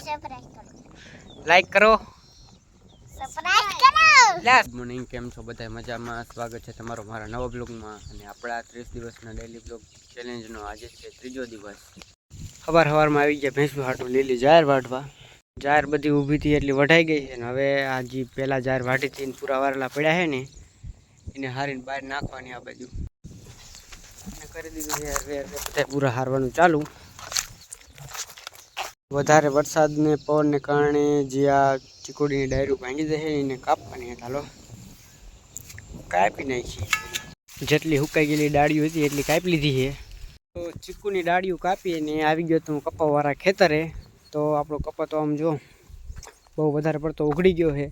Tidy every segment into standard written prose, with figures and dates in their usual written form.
Like કરો, subscribe કરો. Good morning, કેમ છો બધા? મજામાં? સ્વાગત છે તમારો મારા નવા બ્લોગમાં. અને આપણા 30 દિવસના ડેલી બ્લોગ ચેલેન્જનો આજે છે ત્રીજો દિવસ. સવારમાં આવી ગયા ભેંસું હાટું લીલી જાહેર વાટવા. જાહેર બધી ઊભી હતી એટલી વઢાઈ ગઈ છે ને હવે આ જે પહેલાં જાહેર વાટી હતી પૂરા વારેલા પડ્યા છે ને એને હારીને બહાર નાખવાની આ બાજુ કરી દીધું છે. હવે બધા પૂરા હારવાનું ચાલુ. વધારે વરસાદને પવનને કારણે જે આ ચીકોડીની ડાયરું ભાંગી દે છે એને કાપવાની હતા. હાલો કાપી નાખી. જેટલી હુકાઈ ગયેલી ડાળીઓ હતી એટલી કાપી લીધી છે. તો ચીકુની ડાળીઓ કાપી અને આવી ગયો તો કપાવાળા ખેતરે. તો આપણો કપા તો આમ જો બહુ વધારે પડતો ઉઘડી ગયો છે.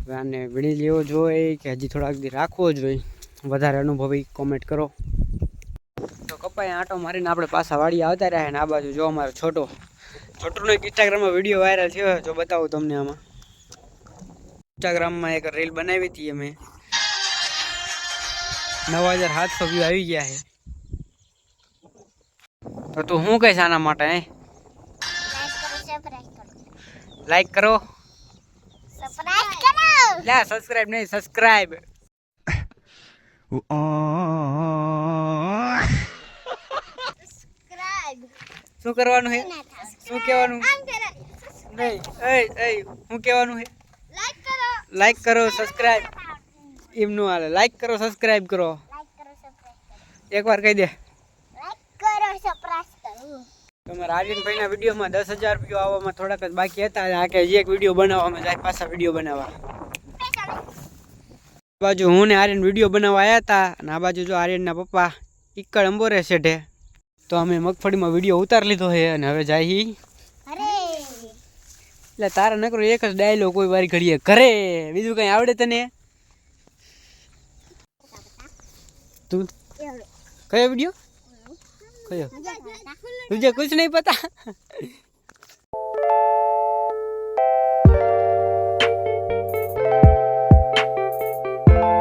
હવે આને વીણી લેવો જોઈએ કે હજી થોડાક દી રાખવો જોઈએ? વધારે અનુભવી કોમેન્ટ કરો. તો કપાએ આંટો મારીને આપણે પાછા વાડી આવતા રહ્યા ને આ બાજુ જો અમારો છોટુનો એક ઇન્સ્ટાગ્રામમાં વિડીયો વાયરલ થયો. જો બતાવું તમને. આમાં ઇન્સ્ટાગ્રામમાં એક રીલ બનાવી હતી અમે. 9700 વ્યૂ આવી ગયા છે. તો તું શું કહીશ આના માટે? લાઈક કરો, સબસ્ક્રાઇબ કરો. લા સબસ્ક્રાઇબ નહીં, સબસ્ક્રાઇબ. શું કરવાનું છે? શું કહેવાનું? નહીં, શું કહેવાનું છે? લાઈક કરો. લાઈક કરો, સબસ્ક્રાઇબ. એમ નું હાલે. લાઈક કરો, સબસ્ક્રાઇબ કરો. લાઈક કરો, સબસ્ક્રાઇબ કરો. એકવાર કહી દે. લાઈક કરો, સબસ્ક્રાઇબ કરો. તમારા આર્યનભાઈના વિડીયોમાં 10,000 વ્યૂ આવવામાં થોડાક જ બાકી હતા. આ કે એક વિડીયો બનાવવામાં જાય પાછા વિડીયો બનાવવા. આ બાજુ હું ને આર્યન વિડીયો બનાવવા આવ્યા હતા અને આ બાજુ જો આર્યનના પપ્પા ઈકડ અંબોરે શેઠે. તો અમે મગફળીમાં વિડીયો ઉતારી લીધો છે અને હવે જાય. અરે એટલે તારા નકરો એક જ ડાયલોગ કોઈ વારી ઘડીએ ઘરે. બીજું કઈ આવડે તને? તું કયો વિડીયો? કયો? तुझे कुछ नहीं पता?